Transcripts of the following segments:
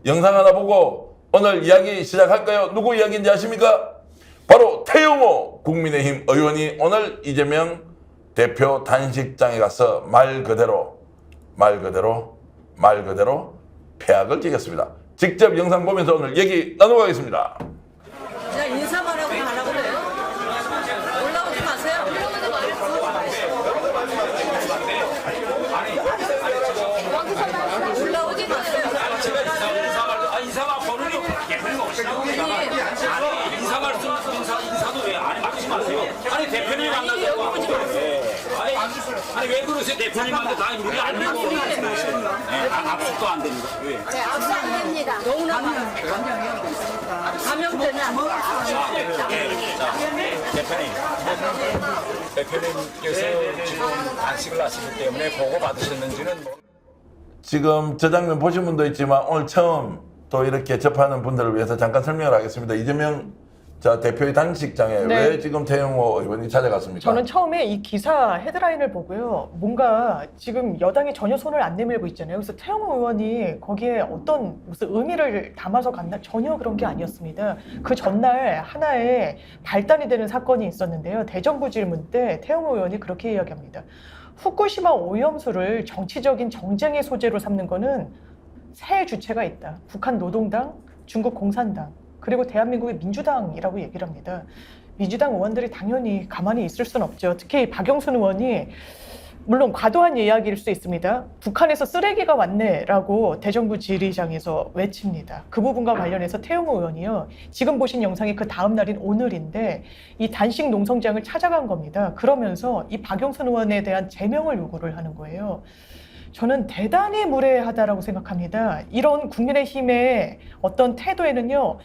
영상 하나 보고 오늘 이야기 시작할까요? 누구 이야기인지 아십니까? 바로 태영호 국민의힘 의원이 오늘 이재명 대표 단식장에 가서 말 그대로 폐악을 지겼습니다. 직접 영상 보면서 오늘 얘기 나눠가겠습니다. 그냥 인사만 하고 가라고 그래요. 올라오지 마세요. 올라오지 마세요. 인사가 번호이 인사가 인사도 왜 아니 막지 마세요. 아니 대표님 만나서 아니 왜 그러세요? 대표님한테 다 우리 안 되고 압수도 안 됩니다. 왜? 네, 압수 안 됩니다. 너무나 감염되면 안 대표님께서 지금 단식을 하시기 때문에 보고 받으셨는지는 지금 저 장면 보신 분도 있지만 오늘 처음 또 이렇게 접하는 분들을 위해서 잠깐 설명을 하겠습니다. 이재명 대표의 단식장에 네. 왜 지금 태영호 의원이 찾아갔습니까? 저는 처음에 이 기사 헤드라인을 보고요. 뭔가 지금 여당이 전혀 손을 안 내밀고 있잖아요. 그래서 태영호 의원이 거기에 어떤 무슨 의미를 담아서 갔나? 전혀 그런 게 아니었습니다. 그 전날 하나의 발단이 되는 사건이 있었는데요. 대정부 질문 때 태영호 의원이 그렇게 이야기합니다. 후쿠시마 오염수를 정치적인 정쟁의 소재로 삼는 거는 세 주체가 있다. 북한 노동당, 중국 공산당, 그리고 대한민국의 민주당이라고 얘기를 합니다. 민주당 의원들이 당연히 가만히 있을 수는 없죠. 특히 박영순 의원이 물론 과도한 이야기일 수 있습니다. 북한에서 쓰레기가 왔네라고 대정부 질의장에서 외칩니다. 그 부분과 관련해서 태영호 의원이요. 지금 보신 영상이 그 다음 날인 오늘인데 이 단식 농성장을 찾아간 겁니다. 그러면서 이 박영순 의원에 대한 제명을 요구를 하는 거예요. 저는 대단히 무례하다라고 생각합니다. 이런 국민의힘의 어떤 태도에는요,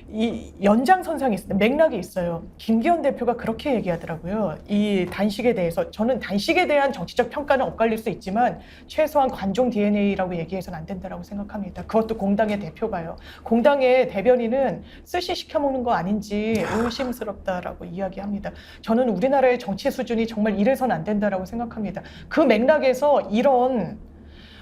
이 연장선상이 있습니다. 맥락이 있어요. 김기현 대표가 그렇게 얘기하더라고요. 이 단식에 대해서 저는 단식에 대한 정치적 평가는 엇갈릴 수 있지만 최소한 관종 DNA라고 얘기해서는 안 된다라고 생각합니다. 그것도 공당의 대표가요. 공당의 대변인은 스시 시켜 먹는 거 아닌지 의심스럽다라고 이야기합니다. 저는 우리나라의 정치 수준이 정말 이래서는 안 된다라고 생각합니다. 그 맥락에서 이런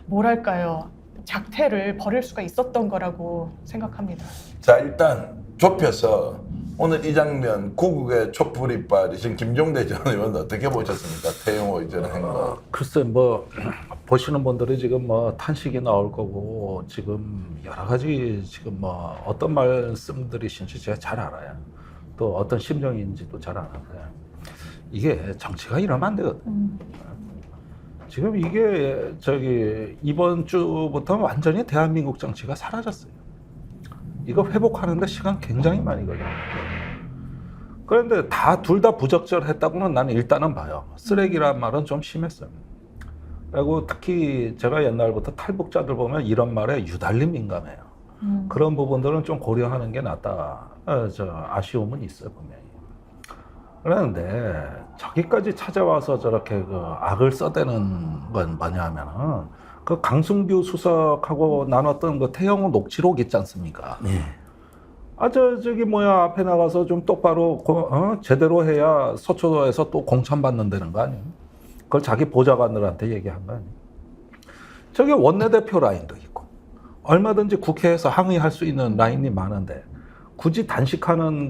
뭐랄까요? 작태를 벌일 수가 있었던 거라고 생각합니다. 자, 일단 좁혀서 오늘 이 장면 구국의 촛불이 빠지신 김종대 전 의원 어떻게 보셨습니까? 태영호 전 행동. 글쎄 뭐 보시는 분들이 지금 뭐 탄식이 나올 거고 지금 여러 가지 지금 뭐 어떤 말씀들이신지 제가 잘 알아요. 또 어떤 심정인지도 잘 알아요. 이게 정치가 이러면 안 되거든. 지금 이게 이번 주부터 완전히 대한민국 정치가 사라졌어요. 이거 회복하는데 시간 굉장히 많이 걸려요. 그런데 둘 다 부적절했다고는 나는 일단은 봐요. 쓰레기란 말은 좀 심했어요. 그리고 특히 제가 옛날부터 탈북자들 보면 이런 말에 유달리 민감해요. 그런 부분들은 좀 고려하는 게 낫다. 아쉬움은 있어요, 분명히. 그런데 저기까지 찾아와서 저렇게 그 악을 써대는 건 뭐냐면은 그 강승규 수석하고 나눴던 그 태영호 녹취록 있지 않습니까? 네. 앞에 나가서 좀 똑바로 제대로 해야 서초도에서 또 공천받는다는 거 아니에요? 그걸 자기 보좌관들한테 얘기한 거 아니에요? 저기 원내대표 라인도 있고 얼마든지 국회에서 항의할 수 있는 라인이 많은데 굳이 단식하는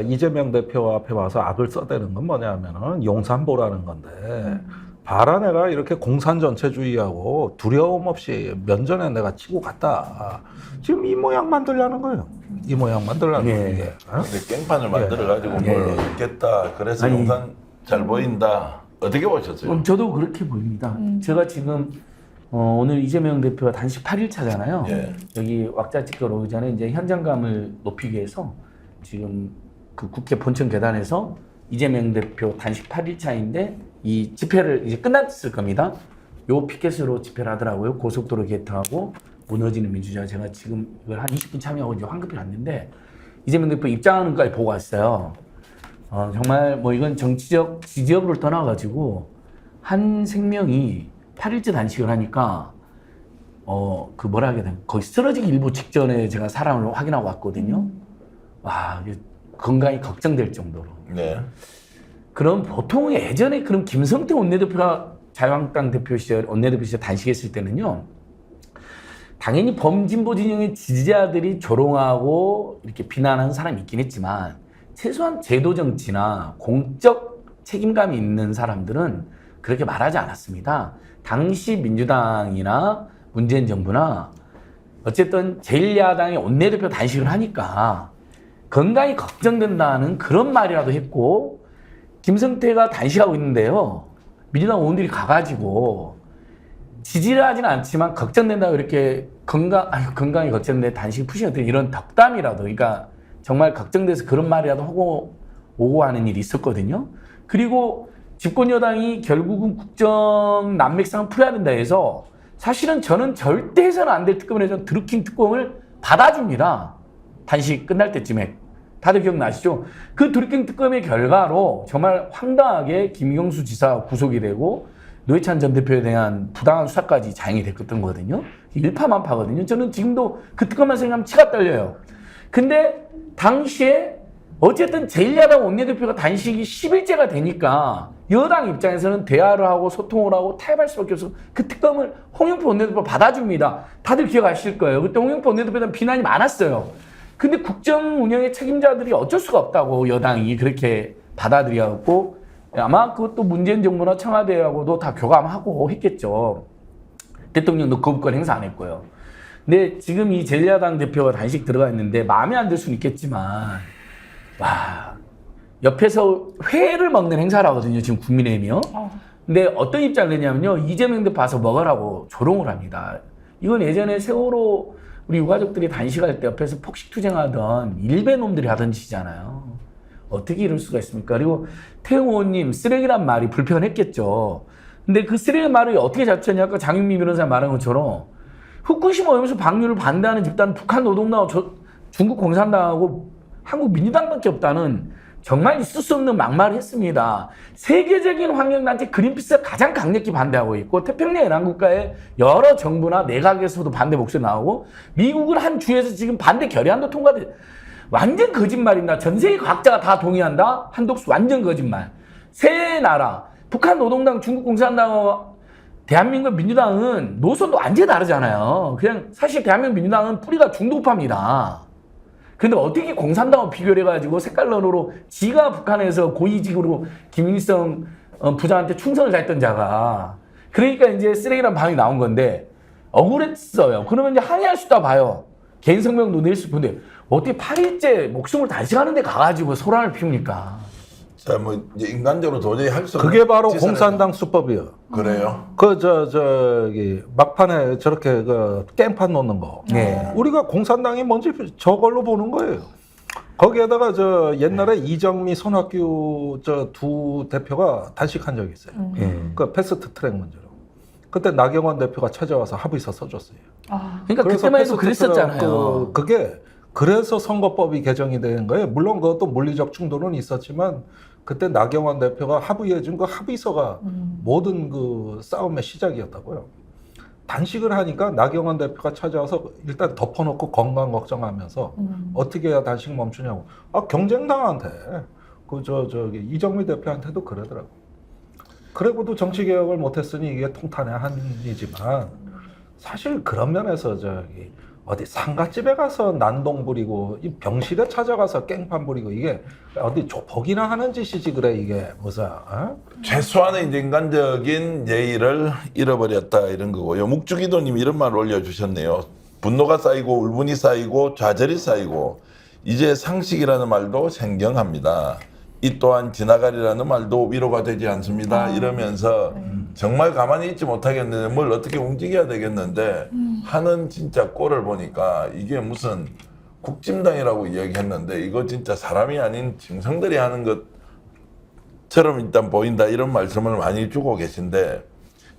이재명 대표 앞에 와서 악을 써대는 건 뭐냐면은 용산보라는 건데 봐라 내가 이렇게 공산전체주의하고 두려움 없이 면전에 내가 치고 갔다. 지금 이 모양 만들려는 거예요. 이 모양 만들려는 거예요. 근데 깽판을 만들어가지고 뭘 얻겠다. 그래서 용산 잘 보인다. 어떻게 보셨어요? 저도 그렇게 보입니다. 제가 지금 오늘 이재명 대표가 단식 8일차잖아요. 예. 여기 왁자 찍으러 오기 전에 이제 현장감을 높이기 위해서 지금 그 국회 본청 계단에서 이재명 대표 단식 8일차인데 이 집회를 이제 끝났을 겁니다. 요 피켓으로 집회를 하더라고요. 고속도로 게이트하고 무너지는 민주주의. 제가 지금 이걸 한 20분 참여하고 이제 황급히 왔는데 이재명 대표 입장하는 것까지 보고 왔어요. 정말 뭐 이건 정치적 지지역을 떠나가지고 한 생명이 8일째 단식을 하니까 그 뭐라 해야 되나 거의 쓰러지기 일보 직전에 제가 사람을 확인하고 왔거든요. 와, 건강이 걱정될 정도로. 네. 그럼 보통 예전에 그럼 김성태 원내대표가 자유한국당 대표 시절 원내대표 시절 단식했을 때는요. 당연히 범진보 진영의 지지자들이 조롱하고 이렇게 비난하는 사람이 있긴 했지만 최소한 제도 정치나 공적 책임감이 있는 사람들은 그렇게 말하지 않았습니다. 당시 민주당이나 문재인 정부나 어쨌든 제1야당의 원내대표 단식을 하니까 건강이 걱정된다는 그런 말이라도 했고, 김성태가 단식하고 있는데요, 민주당 의원들이 가가지고 지지를 하지는 않지만 걱정된다고 이렇게 건강이 걱정돼 단식 푸시는 이런 덕담이라도, 그러니까 정말 걱정돼서 그런 말이라도 하고 오고 하는 일이 있었거든요. 그리고 집권 여당이 결국은 국정 난맥상을 풀어야 된다 해서 사실은 저는 절대 해서는 안 될 특검을 해서 드루킹 특검을 받아줍니다. 단식 끝날 때쯤에. 다들 기억나시죠? 그 드루킹 특검의 결과로 정말 황당하게 김경수 지사 구속이 되고 노회찬 전 대표에 대한 부당한 수사까지 자행이 됐던 거거든요. 일파만파거든요. 저는 지금도 그 특검만 생각하면 치가 떨려요. 근데 당시에 어쨌든 제1야당 원내대표가 단식이 10일째가 되니까 여당 입장에서는 대화를 하고 소통을 하고 타협할 수밖에 없어서 그 특검을 홍영표 원내대표 받아줍니다. 다들 기억하실 거예요. 그때 홍영표 원내대표에 대한 비난이 많았어요. 근데 국정 운영의 책임자들이 어쩔 수가 없다고 여당이 그렇게 받아들여갖고 아마 그것도 문재인 정부나 청와대하고도 다 교감하고 했겠죠. 대통령도 거부권 행사 안 했고요. 근데 지금 이 제1야당 대표가 단식 들어가 있는데 마음에 안 들 수는 있겠지만, 와, 옆에서 회를 먹는 행사를 하거든요, 지금 국민의힘이요. 근데 어떤 입장을 내냐면요, 이재명 대표 와서 먹으라고 조롱을 합니다. 이건 예전에 세월호 우리 유가족들이 단식할 때 옆에서 폭식투쟁하던 일베 놈들이 하던 짓이잖아요. 어떻게 이럴 수가 있습니까? 그리고 태용 의원님 쓰레기란 말이 불편했겠죠. 근데 그 쓰레기 말을 어떻게 잡혔냐? 아까 장윤미 변호사 말한 것처럼 후쿠시마 오염수 방류를 반대하는 집단은 북한 노동당하고 중국 공산당하고 한국 민주당밖에 없다는 정말 있을 수 없는 막말을 했습니다. 세계적인 환경단체 그린피스가 가장 강력히 반대하고 있고 태평양 연안국가의 여러 정부나 내각에서도 반대 목소리 나오고 미국은 한 주에서 지금 반대 결의안도 통과돼. 완전 거짓말입니다. 전 세계 과학자가 다 동의한다? 한독수 완전 거짓말. 세 나라 북한 노동당, 중국 공산당, 대한민국 민주당은 노선도 완전히 다르잖아요. 그냥 사실 대한민국 민주당은 뿌리가 중도파입니다. 근데 어떻게 공산당하고 비교를 해가지고 색깔론으로 지가 북한에서 고위직으로 김일성 부장한테 충성을 다했던 자가, 그러니까 이제 쓰레기란 반응이 나온 건데 억울했어요. 그러면 이제 항의할 수 있다 봐요. 개인 성명도 낼 수 있는데 어떻게 8일째 목숨을 단식하는데 가가지고 소란을 피웁니까? 자, 뭐 이제 인간적으로 도저히 할 수 없는 그게 바로 짓을 공산당 수법이에요. 그래요. 저기 막판에 저렇게 그 깽판 놓는 거. 네. 우리가 공산당이 뭔지 저걸로 보는 거예요. 거기에다가 저 옛날에 이정미, 손학규 저 두 대표가 단식한 적이 있어요. 그 패스트 트랙 문제로. 그때 나경원 대표가 찾아와서 합의서 써줬어요. 그러니까 그때만 해도 그랬었잖아요. 그게 그래서 선거법이 개정이 된 거예요. 물론 그것도 물리적 충돌은 있었지만 그때 나경원 대표가 합의해준 그 합의서가 모든 그 싸움의 시작이었다고요. 단식을 하니까 나경원 대표가 찾아와서 일단 덮어놓고 건강 걱정하면서 어떻게 해야 단식 멈추냐고. 아, 경쟁당한테 저기 이정미 대표한테도 그러더라고. 그래고도 정치 개혁을 못했으니 이게 통탄의 한이지만 사실 그런 면에서 저기 어디 상가집에 가서 난동 부리고 이 병실에 찾아가서 깽판 부리고 이게 어디 조폭이나 하는 짓이지 그래 이게 무슨 최소한의 이제 인간적인 예의를 잃어버렸다 이런 거고요. 묵주기도님 이런 말을 올려주셨네요. 분노가 쌓이고 울분이 쌓이고 좌절이 쌓이고 이제 상식이라는 말도 생경합니다. 이 또한 지나가리라는 말도 위로가 되지 않습니다. 이러면서 정말 가만히 있지 못하겠는데 뭘 어떻게 움직여야 되겠는데 하는 진짜 꼴을 보니까 이게 무슨 국진당이라고 이야기했는데 이거 진짜 사람이 아닌 짐승들이 하는 것처럼 일단 보인다 이런 말씀을 많이 주고 계신데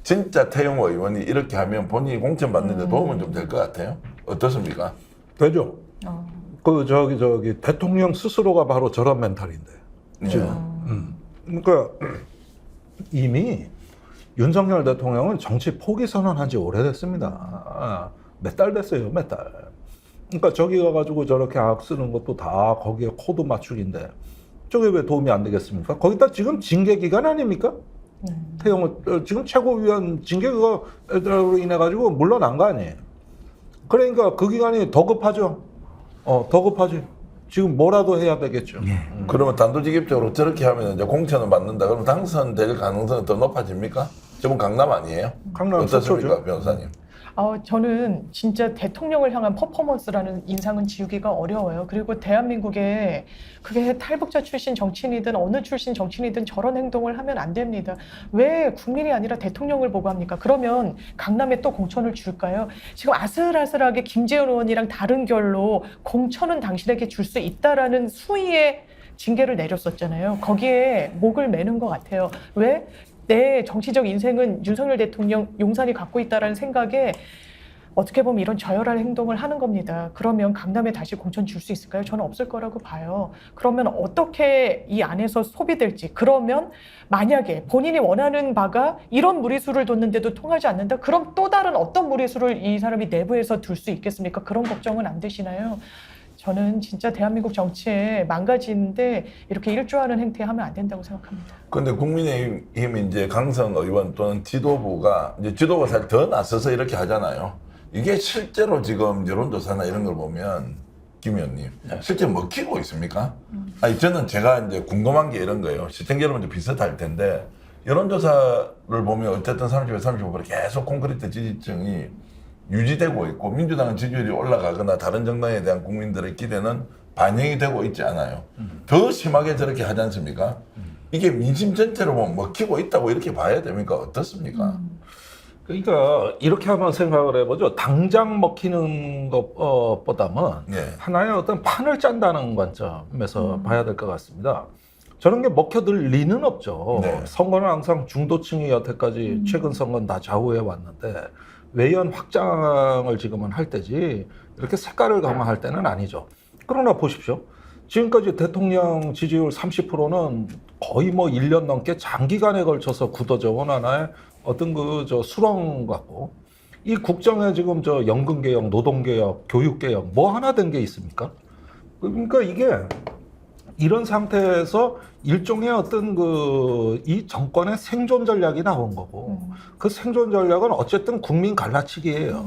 진짜 태용 의원이 이렇게 하면 본인이 공천받는 데 도움은 좀 될 것 같아요. 어떻습니까? 되죠. 그 저기 대통령 스스로가 바로 저런 멘탈인데. 그러니까 이미 윤석열 대통령은 정치 포기 선언한 지 오래됐습니다. 몇 달 됐어요, 몇 달. 그러니까 저기 가가지고 저렇게 악 쓰는 것도 다 거기에 코드 맞추기인데 저게 왜 도움이 안 되겠습니까? 거기다 지금 징계 기간 아닙니까? 태용을 지금 최고위원 징계 그거로 인해 가지고 물러난 거 아니에요. 그러니까 그 기간이 더 급하죠. 더 급하지. 지금 뭐라도 해야 되겠죠. 그러면 단도직입적으로 저렇게 하면 이제 공천을 받는다. 그러면 당선될 가능성은 더 높아집니까? 저분 강남 아니에요? 강남 어떻습니까, 속초죠. 변호사님? 저는 진짜 대통령을 향한 퍼포먼스라는 인상은 지우기가 어려워요. 그리고 대한민국에 그게 탈북자 출신 정치인이든 어느 출신 정치인이든 저런 행동을 하면 안 됩니다. 왜 국민이 아니라 대통령을 보고 합니까? 그러면 강남에 또 공천을 줄까요? 지금 아슬아슬하게 김재현 의원이랑 다른 결로 공천은 당신에게 줄 수 있다라는 수위의 징계를 내렸었잖아요. 거기에 목을 매는 것 같아요. 왜? 내 정치적 인생은 윤석열 대통령 용산이 갖고 있다라는 생각에 어떻게 보면 이런 저열한 행동을 하는 겁니다. 그러면 강남에 다시 공천 줄 수 있을까요? 저는 없을 거라고 봐요. 그러면 어떻게 이 안에서 소비될지, 그러면 만약에 본인이 원하는 바가 이런 무리수를 뒀는데도 통하지 않는다? 그럼 또 다른 어떤 무리수를 이 사람이 내부에서 둘 수 있겠습니까? 그런 걱정은 안 되시나요? 저는 진짜 대한민국 정치에 망가지는데 이렇게 일조하는 행태 하면 안 된다고 생각합니다. 근데 국민의힘 이제 강성 의원 또는 지도부가 이제 지도부가 사실 더 나서서 이렇게 하잖아요. 이게 실제로 지금 여론조사나 이런 걸 보면 김 의원님 실제 먹히고 있습니까? 아니 저는 제가 이제 궁금한 게 이런 거예요. 시청자 여러분도 비슷할 텐데 여론조사를 보면 어쨌든 30에서 35% 계속 콘크리트 지지층이 유지되고 있고 민주당은 지지율이 올라가거나 다른 정당에 대한 국민들의 기대는 반영이 되고 있지 않아요. 더 심하게 저렇게 하지 않습니까? 이게 민심 전체로 보면 먹히고 있다고 이렇게 봐야 됩니까? 어떻습니까? 그러니까 이렇게 한번 생각을 해보죠. 당장 먹히는 것보다는 예. 하나의 어떤 판을 짠다는 관점에서 봐야 될 것 같습니다. 저런 게 먹혀들 리는 없죠. 네. 선거는 항상 중도층이 여태까지 최근 선거는 다 좌우해 왔는데 외연 확장을 지금은 할 때지 이렇게 색깔을 강화할 때는 아니죠. 그러나 보십시오. 지금까지 대통령 지지율 30%는 거의 뭐 1년 넘게 장기간에 걸쳐서 굳어져 온 하나의 어떤 수렁 같고, 이 국정에 지금 연금개혁, 노동개혁, 교육개혁 뭐 하나 된 게 있습니까? 그러니까 이게 이런 상태에서 일종의 어떤 이 정권의 생존 전략이 나온 거고, 그 생존 전략은 어쨌든 국민 갈라치기예요.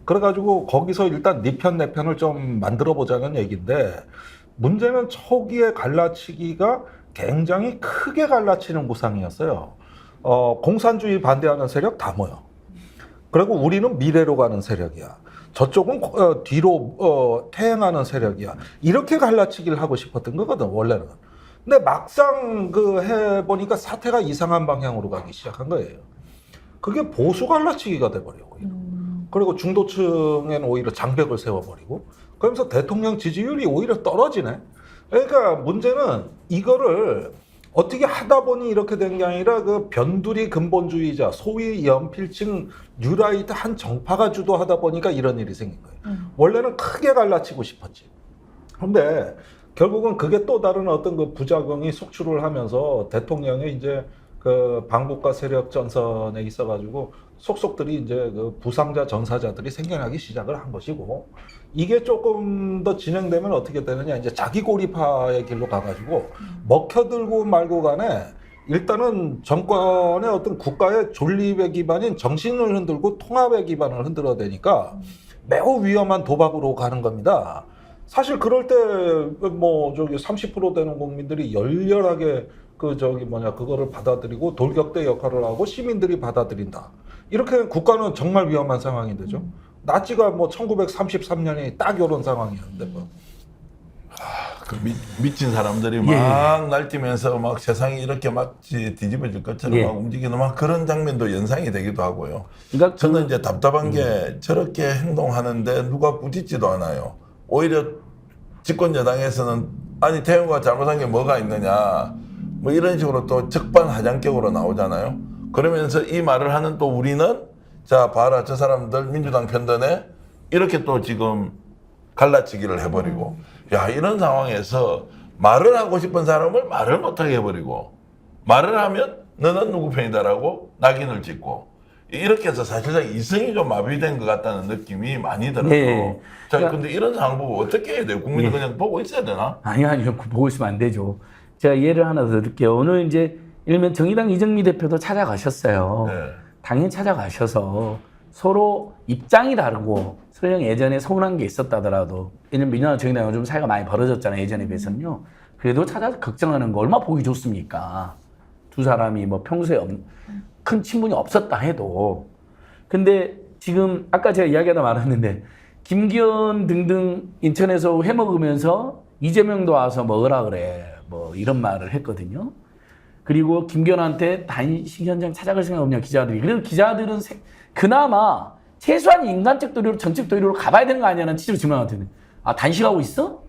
그래가지고 거기서 일단 네 편, 내 편을 좀 만들어 보자는 얘기인데, 문제는 초기의 갈라치기가 굉장히 크게 갈라치는 구상이었어요. 공산주의 반대하는 세력 다 모여. 그리고 우리는 미래로 가는 세력이야. 저쪽은 뒤로 퇴행하는 세력이야. 이렇게 갈라치기를 하고 싶었던 거거든, 원래는. 근데 막상 해보니까 사태가 이상한 방향으로 가기 시작한 거예요. 그게 보수 갈라치기가 돼버려, 오히려. 그리고 중도층에는 오히려 장벽을 세워버리고, 그러면서 대통령 지지율이 오히려 떨어지네. 그러니까 문제는 이거를 어떻게 하다 보니 이렇게 된 게 아니라 변두리 근본주의자, 소위 연필층 뉴라이트 한 정파가 주도하다 보니까 이런 일이 생긴 거예요. 원래는 크게 갈라치고 싶었지. 근데 결국은 그게 또 다른 어떤 부작용이 속출을 하면서 대통령이 이제 반국가 세력 전선에 있어가지고 속속들이 이제 부상자, 전사자들이 생겨나기 시작을 한 것이고, 이게 조금 더 진행되면 어떻게 되느냐, 이제 자기 고립화의 길로 가가지고 먹혀들고 말고 간에 일단은 정권의 어떤 국가의 존립의 기반인 정신을 흔들고 통합의 기반을 흔들어야 되니까 매우 위험한 도박으로 가는 겁니다. 사실 그럴 때 30% 되는 국민들이 열렬하게 그거를 받아들이고 돌격대 역할을 하고 시민들이 받아들인다. 이렇게 국가는 정말 위험한 상황이 되죠. 나치가 1933년이 딱 이런 상황이었는데 미친 사람들이 막 날뛰면서 막 세상이 이렇게 막 뒤집어질 것처럼 막 움직이는 막 그런 장면도 연상이 되기도 하고요. 그러니까 저는 이제 답답한 게 저렇게 행동하는데 누가 부딪지도 않아요. 오히려 집권 여당에서는 아니 태영이가 잘못한 게 뭐가 있느냐 뭐 이런 식으로 또 적반하장격으로 나오잖아요. 그러면서 이 말을 하는 또 우리는 자 봐라 저 사람들 민주당 편드네 이렇게 또 지금 갈라치기를 해버리고, 야 이런 상황에서 말을 하고 싶은 사람을 말을 못하게 해버리고, 말을 하면 너는 누구 편이다라고 낙인을 찍고, 이렇게 해서 사실상 이성이 좀 마비된 것 같다는 느낌이 많이 들어요. 네. 자, 그러니까- 근데 이런 상황 보고 어떻게 해야 돼요? 국민이 그냥 보고 있어야 되나? 아니요. 보고 있으면 안 되죠. 제가 예를 하나 더 드릴게요. 오늘 이제 일면 정의당 이정미 대표도 찾아가셨어요. 네. 당연히 찾아가셔서 서로 입장이 다르고 설령 예전에 서운한 게 있었다더라도 왜냐면 민주당 정의당 요즘 사이가 많이 벌어졌잖아요. 예전에 비해서는요. 그래도 찾아서 걱정하는 거 얼마나 보기 좋습니까? 두 사람이 뭐 평소에 큰 친분이 없었다 해도. 근데 지금 아까 제가 이야기하다 말았는데 김기현 등등 인천에서 회 먹으면서 이재명도 와서 먹으라 그래. 뭐 이런 말을 했거든요. 그리고 김기현한테 단식 현장 찾아갈 생각 없냐 기자들이. 그래서 기자들은 그나마 최소한 인간적 도리로 정책 도리로 가봐야 되는 거 아니냐는 취지로 질문하거든요. 아 단식하고 있어?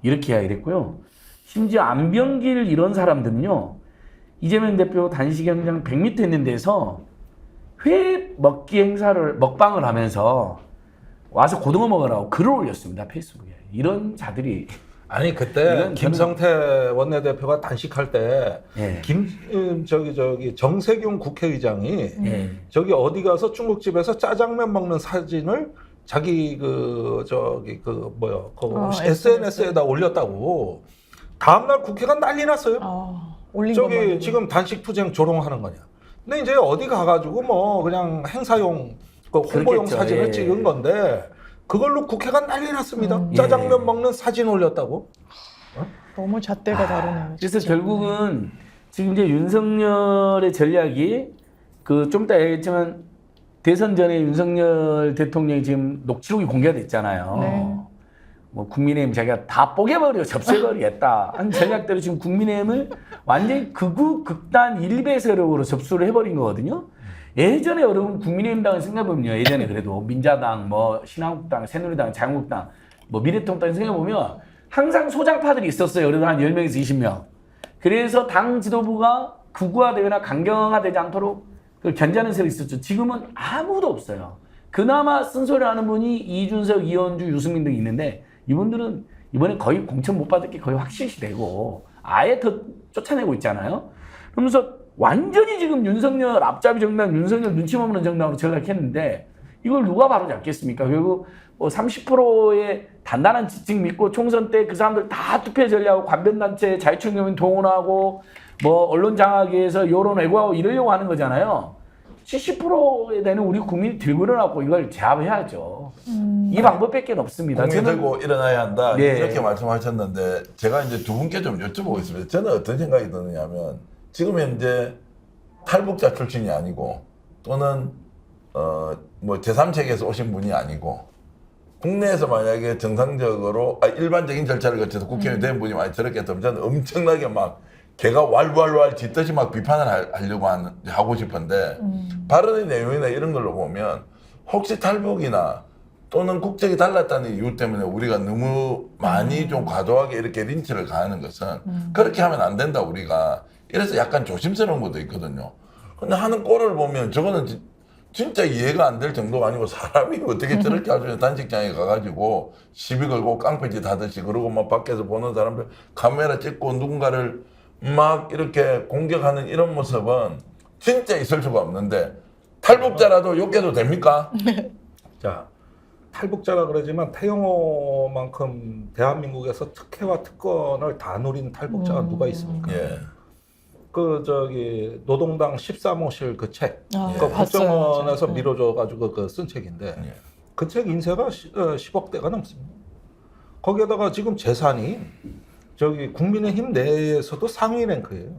이렇게 이야기를 했고요. 심지어 안병길 이런 사람들은요. 이재명 대표 단식 현장 100m 있는 데서 회 먹기 행사를 먹방을 하면서 와서 고등어 먹으라고 글을 올렸습니다. 페이스북에. 이런 자들이 아니 그때 이건 김성태 원내대표가 단식할 때 예. 저기 정세균 국회의장이 예. 저기 어디 가서 중국집에서 짜장면 먹는 사진을 자기 SNS에다 올렸다고. 다음날 국회가 난리 났어요. 올린 저기 것만. 지금 단식 투쟁 조롱하는 거냐. 근데 이제 어디 가가지고 뭐 그냥 행사용 그 홍보용 그렇겠죠. 사진을 예. 찍은 건데 그걸로 국회가 난리 났습니다. 예. 짜장면 먹는 사진 올렸다고. 너무 잣대가 다르네요. 그래서 진짜. 결국은 지금 이제 윤석열의 전략이 그 좀 이따 얘기했지만 대선 전에 윤석열 대통령이 지금 녹취록이 공개됐잖아요. 네. 뭐 국민의힘 자기가 다 뽀개버려 접수해버리겠다 한 전략대로 지금 국민의힘을 완전히 극우 극단 일배 세력으로 접수를 해버린 거거든요. 예전에 여러분 국민의힘당을 생각해보면요. 예전에 그래도 민자당, 뭐 신한국당, 새누리당, 자유한국당, 뭐 미래통합당 생각해보면 항상 소장파들이 있었어요. 그래도 한 10명에서 20명. 그래서 당 지도부가 극우화되거나 강경화되지 않도록 그걸 견제하는 세력이 있었죠. 지금은 아무도 없어요. 그나마 쓴소리 하는 분이 이준석, 이현주, 유승민 등이 있는데 이분들은 이번에 거의 공천 못 받을 게 거의 확실시 되고 아예 더 쫓아내고 있잖아요. 그러면서 완전히 지금 윤석열 앞잡이 정당, 윤석열 눈치 없는 정당으로 전락했는데 이걸 누가 바로잡겠습니까? 결국 뭐 30%의 단단한 지층 믿고 총선 때 그 사람들 다 투표 전략하고 관변단체 자유총연맹 동원하고 뭐 언론 장악에 위해서 여론 왜곡하고 이러려고 하는 거잖아요. 70%에 되는 우리 국민이 들고 일어나고 이걸 제압해야죠. 이 방법밖에 없습니다. 국민 저는- 들고 일어나야 한다 네. 이렇게 말씀하셨는데 제가 이제 두 분께 좀 여쭤보겠습니다. 저는 어떤 생각이 드느냐면 지금 현재 탈북자 출신이 아니고 또는 뭐 제3세계에서 오신 분이 아니고 국내에서 만약에 정상적으로 일반적인 절차를 거쳐서 국회의원이 된 분이 많이 저렇게 했다면 저는 엄청나게 막 걔가 왈왈왈 짖듯이 막 비판을 하려고 하고 싶은데 발언의 내용이나 이런 걸로 보면 혹시 탈북이나 또는 국적이 달랐다는 이유 때문에 우리가 너무 많이 좀 과도하게 이렇게 린치를 가하는 것은 그렇게 하면 안 된다 우리가 이래서 약간 조심스러운 것도 있거든요. 근데 하는 꼴을 보면 저거는 진짜 이해가 안 될 정도가 아니고 사람이 어떻게 저렇게 할 수 있는 단식장에 가가지고 시비 걸고 깡패짓 하듯이 그러고 막 밖에서 보는 사람들 카메라 찍고 누군가를 막 이렇게 공격하는 이런 모습은 진짜 있을 수가 없는데 탈북자라도 욕해도 됩니까? 자, 탈북자라 그러지만 태영호만큼 대한민국에서 특혜와 특권을 다 누린 탈북자가 누가 있습니까? 예. 그 저기 노동당 13호실 그 책, 아, 그 봤어요. 국정원에서 네. 밀어줘가지고 그 쓴 책인데 예. 그 책 인세가 10억대가 넘습니다. 거기에다가 지금 재산이 저기 국민의힘 내에서도 상위 랭크예요.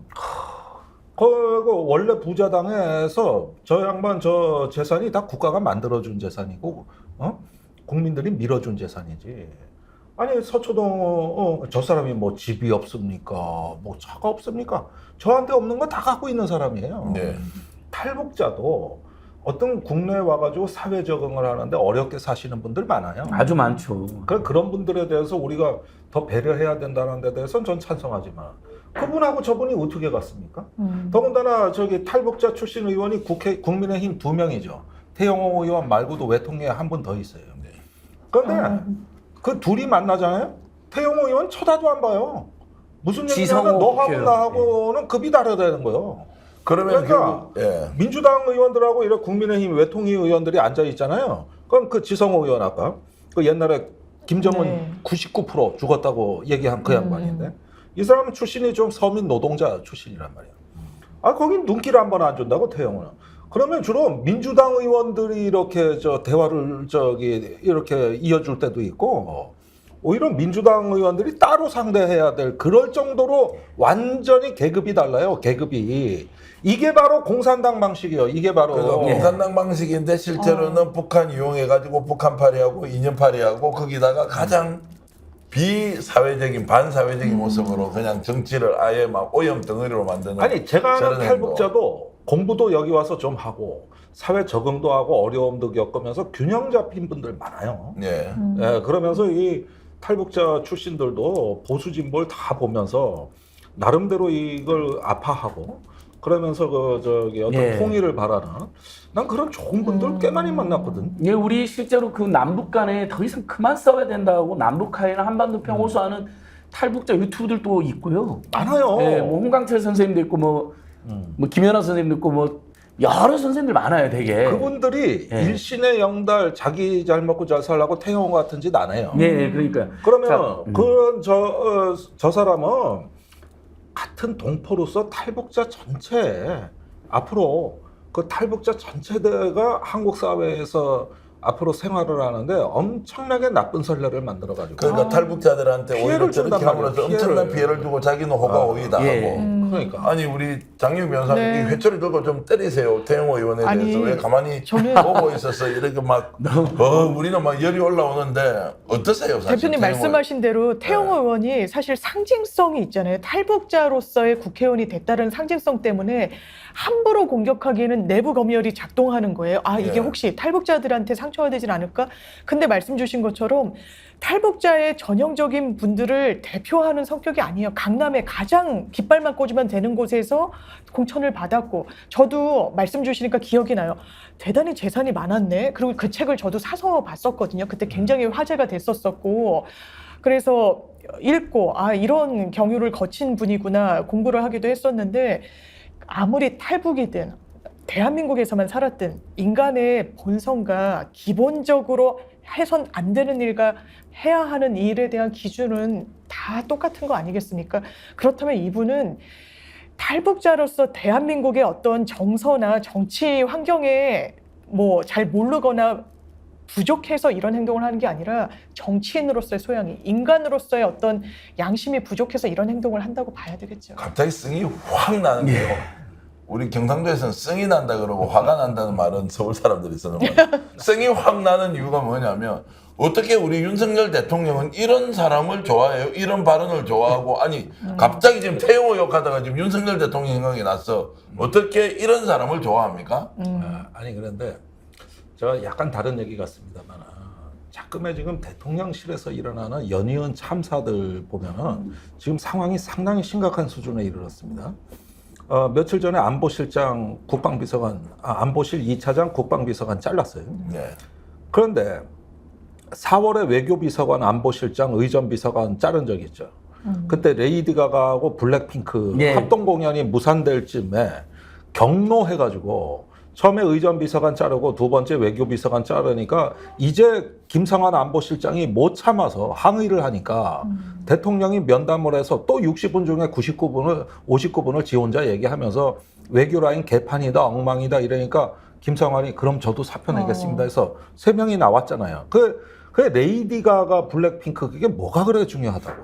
그 원래 부자당에서 저 양반 저 재산이 다 국가가 만들어준 재산이고 국민들이 밀어준 재산이지. 아니 서초동 저 사람이 뭐 집이 없습니까? 뭐 차가 없습니까? 저한테 없는 거 다 갖고 있는 사람이에요. 네. 탈북자도 어떤 국내에 와가지고 사회 적응을 하는데 어렵게 사시는 분들 많아요. 아주 많죠. 그런 분들에 대해서 우리가 더 배려해야 된다는 데 대해서는 전 찬성하지만 그분하고 저분이 어떻게 갔습니까? 더군다나 저기 탈북자 출신 의원이 국민의힘 2명이죠. 태영호 의원 말고도 외통에 한 분 더 있어요. 그런데 그 둘이 만나잖아요. 태영호 의원 쳐다도 안 봐요. 무슨 얘기냐면 지성호 너하고 국회의원. 나하고는 급이 다르다는 거예요. 그러면 그러니까 결국 예. 민주당 의원들하고 이런 국민의힘 외통위 의원들이 앉아 있잖아요. 그럼 그 지성호 의원 아까 그 옛날에 김정은 네. 99% 죽었다고 얘기한 그 양반인데 이 사람은 출신이 좀 서민 노동자 출신이란 말이야. 아 거긴 눈길 한 번 안 준다고 태영호는. 그러면 주로 민주당 의원들이 이렇게 대화를 이렇게 이어줄 때도 있고 오히려 민주당 의원들이 따로 상대해야 될 그럴 정도로 완전히 계급이 달라요. 계급이. 이게 바로 공산당 방식이에요. 이게 바로. 그래서 공산당 방식인데 실제로는 북한 이용해가지고 북한파리하고 인연파리하고 거기다가 가장 비사회적인 반사회적인 모습으로 그냥 정치를 아예 막 오염 덩어리로 만드는. 아니 제가 아는 저런 행동. 탈북자도 공부도 여기 와서 좀 하고 사회 적응도 하고 어려움도 겪으면서 균형 잡힌 분들 많아요. 예. 예, 그러면서 이 탈북자 출신들도 보수 진보를 다 보면서 나름대로 이걸 아파하고 그러면서 어떤 예. 통일을 바라는 난 그런 좋은 분들 꽤 많이 만났거든. 예, 우리 실제로 그 남북 간에 더 이상 그만 싸워야 된다고 남북한이나 한반도평 호소하는 탈북자 유튜브들도 있고요. 많아요. 예, 뭐 홍강철 선생님도 있고 뭐 김연아 선생님도 있고 뭐 여러 선생님들 많아요, 되게. 그분들이 예. 일신의 영달 자기 잘 먹고 잘 살라고 태영 같은 짓 안 해요. 네, 그러니까. 그러면 자, 그런 저 사람은 같은 동포로서 탈북자 전체 앞으로 그 탈북자 전체가 한국 사회에서 앞으로 생활을 하는데 엄청나게 나쁜 선례를 만들어가지고 그러니까 탈북자들한테 피해를 오히려 준단 저렇게 함으로써 말이에요. 엄청난 피해를. 피해를 주고 자기는 호가호위다 예. 하고. 그러니까 아니 우리 장윤 변호사님 네. 이 회초리 들고 좀 때리세요. 태영호 의원에 아니, 대해서 왜 가만히 저는- 보고 있었어 이렇게 막 우리는 막 열이 올라오는데 어떠세요? 사실 대표님 태영호 말씀하신 대로 태영호 의원이 사실 상징성이 있잖아요. 탈북자로서의 국회의원이 됐다는 상징성 때문에 함부로 공격하기에는 내부 검열이 작동하는 거예요. 아, 이게 예. 혹시 탈북자들한테 상처가 되진 않을까? 근데 말씀 주신 것처럼 탈북자의 전형적인 분들을 대표하는 성격이 아니에요. 강남에 가장 깃발만 꽂으면 되는 곳에서 공천을 받았고, 저도 말씀 주시니까 기억이 나요. 대단히 재산이 많았네. 그리고 그 책을 저도 사서 봤었거든요. 그때 굉장히 화제가 됐었었고, 그래서 읽고 아, 이런 경유를 거친 분이구나 공부를 하기도 했었는데, 아무리 탈북이든 대한민국에서만 살았든 인간의 본성과 기본적으로 해선 안 되는 일과 해야 하는 일에 대한 기준은 다 똑같은 거 아니겠습니까? 그렇다면 이분은 탈북자로서 대한민국의 어떤 정서나 정치 환경에 뭐 잘 모르거나 부족해서 이런 행동을 하는 게 아니라 정치인으로서의 소양이, 인간으로서의 어떤 양심이 부족해서 이런 행동을 한다고 봐야 되겠죠. 갑자기 성이 확 나는 게요. 우리 경상도에서는 성이 난다 그러고 화가 난다는 말은 서울 사람들이 쓰는 거예요. 성이 확 나는 이유가 뭐냐면 어떻게 우리 윤석열 대통령은 이런 사람을 좋아해요? 이런 발언을 좋아하고 아니 갑자기 지금 태영호 욕하다가 지금 윤석열 대통령 생각이 났어. 어떻게 이런 사람을 좋아합니까? 아니 그런데 저 약간 다른 얘기 같습니다만 자금에 지금 대통령실에서 일어나는 연이은 참사들 보면은 지금 상황이 상당히 심각한 수준에 이르렀습니다. 며칠 전에 안보실장 국방비서관, 안보실 2차장 국방비서관 잘랐어요. 네. 그런데 4월에 외교비서관, 안보실장, 의전비서관 자른 적이 있죠. 그때 레이디 가가하고 블랙핑크 예. 합동 공연이 무산될 쯤에 경로해가지고 처음에 의전비서관 자르고 두 번째 외교비서관 자르니까 이제 김성환 안보실장이 못 참아서 항의를 하니까 대통령이 면담을 해서 또 60분 중에 59분을 지 혼자 얘기하면서 외교라인 개판이다 엉망이다 이러니까 김성환이 그럼 저도 사표 내겠습니다 해서 3명이 나왔잖아요. 그 레이디 가가 블랙핑크 그게 뭐가 그래 중요하다고.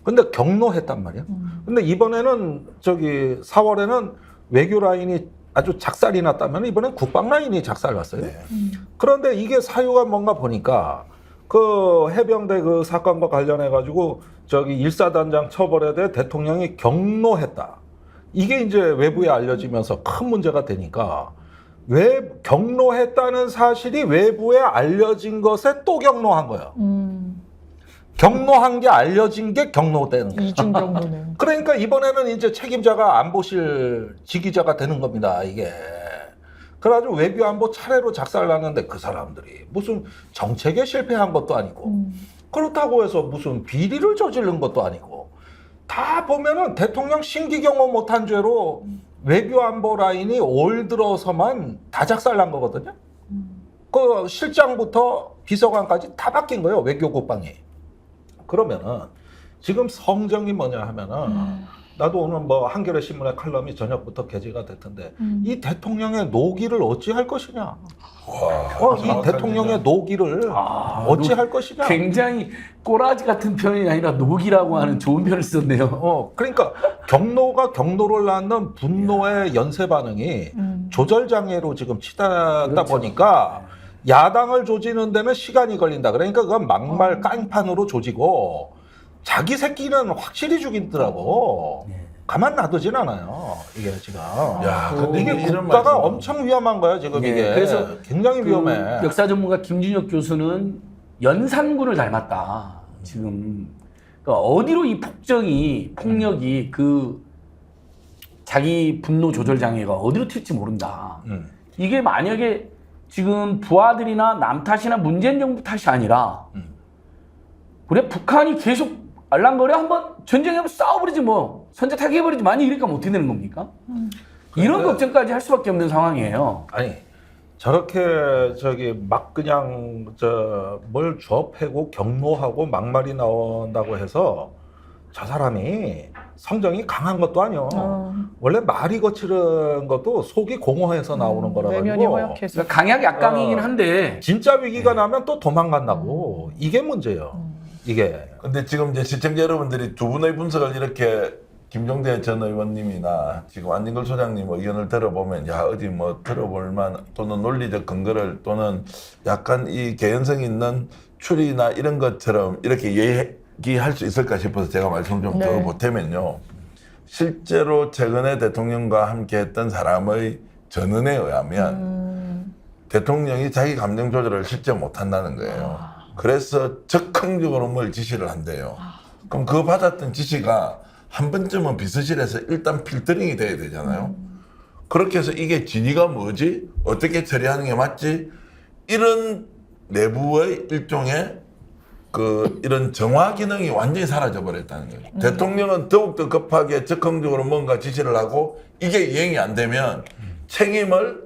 근데 경로했단 말이야. 근데 이번에는 4월에는 외교 라인이 아주 작살이 났다면 이번엔 국방 라인이 작살 났어요. 네. 그런데 이게 사유가 뭔가 보니까 그 해병대 그 사건과 관련해 가지고 일사단장 처벌에 대해 대통령이 경로했다. 이게 이제 외부에 알려지면서 큰 문제가 되니까 왜 경로했다는 사실이 외부에 알려진 것에 또 경로한 거예요. 경로한 게 알려진 게 경로되는 거예요. 이중 경로는. 그러니까 이번에는 이제 책임자가 안보실 지기자가 되는 겁니다, 이게. 그래가지고 외교 안보 차례로 작살났는데 그 사람들이 무슨 정책에 실패한 것도 아니고 그렇다고 해서 무슨 비리를 저지른 것도 아니고 다 보면은 대통령 신기 경호 못한 죄로 외교 안보 라인이 올 들어서만 다 작살난 거거든요. 그 실장부터 비서관까지 다 바뀐 거예요, 외교 국방이. 그러면은 지금 성정이 뭐냐 하면은 나도 오늘 뭐 한겨레 신문의 칼럼이 저녁부터 게재가 됐던데 이 대통령의 노기를 어찌할 것이냐? 이 대통령의 노기를 어찌할 것이냐? 굉장히 꼬라지 같은 표현이 아니라 녹이라고 하는 좋은 표현을 썼네요. 그러니까 경로가 경로를 낳는 분노의 연쇄 반응이 조절 장애로 지금 치닫다 그렇죠. 보니까 야당을 조지는 데는 시간이 걸린다. 그러니까 그건 막말 깡판으로 조지고 자기 새끼는 확실히 죽이더라고. 가만 놔두진 않아요. 이게 지금. 야, 근데 이게 이런 국가가 말씀은- 엄청 위험한 거야 지금 네, 이게. 그래서 굉장히 위험해. 그 역사 전문가 김준혁 교수는 연산군을 닮았다. 지금 그러니까 어디로 이 폭력이 그 자기 분노 조절 장애가 어디로 튈지 모른다. 이게 만약에 지금 부하들이나 남 탓이나 문재인 정부 탓이 아니라 그래 북한이 계속 알랑거려 한번 전쟁하면 싸워버리지 뭐 선제타기 해버리지 만약 이러니까 어떻게 되는 겁니까? 이런 걱정까지 할 수밖에 없는 상황이에요. 아니 저렇게 막 그냥 뭘 줘 패고 경로하고 막말이 나온다고 해서 저 사람이 성정이 강한 것도 아니요. 원래 말이 거칠은 것도 속이 공허해서 나오는 거라 내면이 가지고 허약해서. 그러니까 강약이 약강이긴 한데 진짜 위기가 나면 또 도망간다고. 이게 문제예요. 이게. 근데 지금 이제 시청자 여러분들이 두 분의 분석을 이렇게 김종대 전 의원님이나 지금 안진걸 소장님 의견을 들어보면 야 어디 뭐 들어볼만 또는 논리적 근거를 또는 약간 이 개연성 있는 추리나 이런 것처럼 이렇게 얘기할 수 있을까 싶어서 제가 말씀 좀 더 보태면요. 실제로 최근에 대통령과 함께 했던 사람의 전언에 의하면 대통령이 자기 감정 조절을 실제 못한다는 거예요. 그래서 적극적으로 뭘 지시를 한대요. 그럼 그 받았던 지시가 한 번쯤은 비서실에서 일단 필터링이 돼야 되잖아요. 그렇게 해서 이게 진위가 뭐지? 어떻게 처리하는 게 맞지? 이런 내부의 일종의 이런 정화 기능이 완전히 사라져 버렸다는 거예요. 대통령은 더욱더 급하게 적극적으로 뭔가 지시를 하고 이게 이행이 안 되면 책임을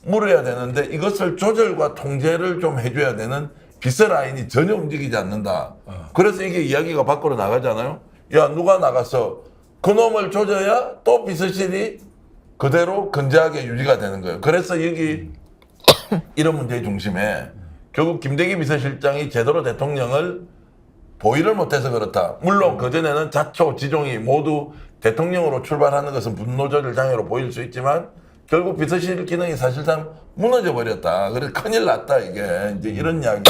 물어야 되는데 이것을 조절과 통제를 좀 해줘야 되는 비서 라인이 전혀 움직이지 않는다. 그래서 이게 이야기가 밖으로 나가잖아요. 야 누가 나가서 그놈을 조져야 또 비서실이 그대로 건재하게 유지가 되는 거예요. 그래서 여기 이런 문제의 중심에 결국 김대기 비서실장이 제대로 대통령을 보위를 못해서 그렇다. 물론 그전에는 자초 지종이 모두 대통령으로 출발하는 것은 분노 조절 장애로 보일 수 있지만 결국 비서실 기능이 사실상 무너져 버렸다. 그래서 큰일 났다 이게. 이제 이런 이야기를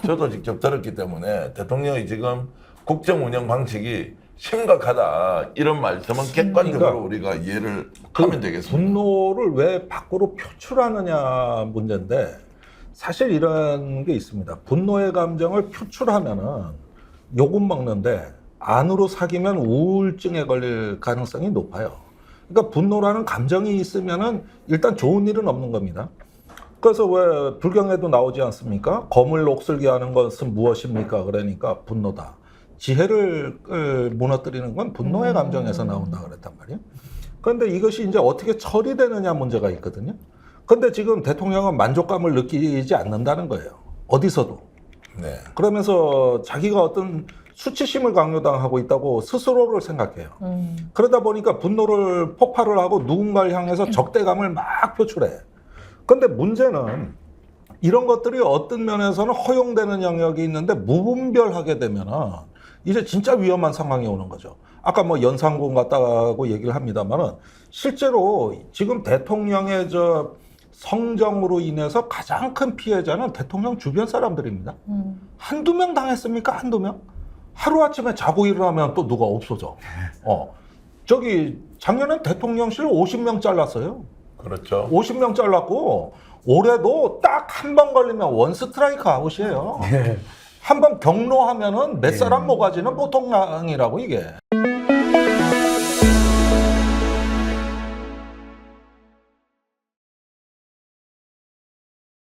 저도 직접 들었기 때문에 대통령이 지금 국정 운영 방식이 심각하다. 이런 말씀은 객관적으로 우리가 이해를 하면 되겠습니다. 분노를 왜 밖으로 표출하느냐 문제인데 사실 이런 게 있습니다. 분노의 감정을 표출하면은 욕은 먹는데 안으로 사귀면 우울증에 걸릴 가능성이 높아요. 그러니까 분노라는 감정이 있으면은 일단 좋은 일은 없는 겁니다. 그래서 왜 불경에도 나오지 않습니까? 검을 옥슬게 하는 것은 무엇입니까? 그러니까 분노다. 지혜를 무너뜨리는 건 분노의 감정에서 나온다 그랬단 말이에요. 그런데 이것이 이제 어떻게 처리되느냐 문제가 있거든요. 근데 지금 대통령은 만족감을 느끼지 않는다는 거예요. 어디서도. 네. 그러면서 자기가 어떤 수치심을 강요당하고 있다고 스스로를 생각해요. 그러다 보니까 분노를 폭발을 하고 누군가를 향해서 적대감을 막 표출해. 근데 문제는 이런 것들이 어떤 면에서는 허용되는 영역이 있는데 무분별하게 되면은 이제 진짜 위험한 상황이 오는 거죠. 아까 뭐 연산군 같다고 얘기를 합니다만은 실제로 지금 대통령의 성정으로 인해서 가장 큰 피해자는 대통령 주변 사람들입니다. 한두 명 당했습니까? 한두 명? 하루아침에 자고 일어나면 또 누가 없어져. 작년엔 대통령실 50명 잘랐어요. 그렇죠. 50명 잘랐고 올해도 딱 한 번 걸리면 원 스트라이크 아웃이에요. 한 번 경로하면은 몇 사람 모가지는 보통 양이라고 이게.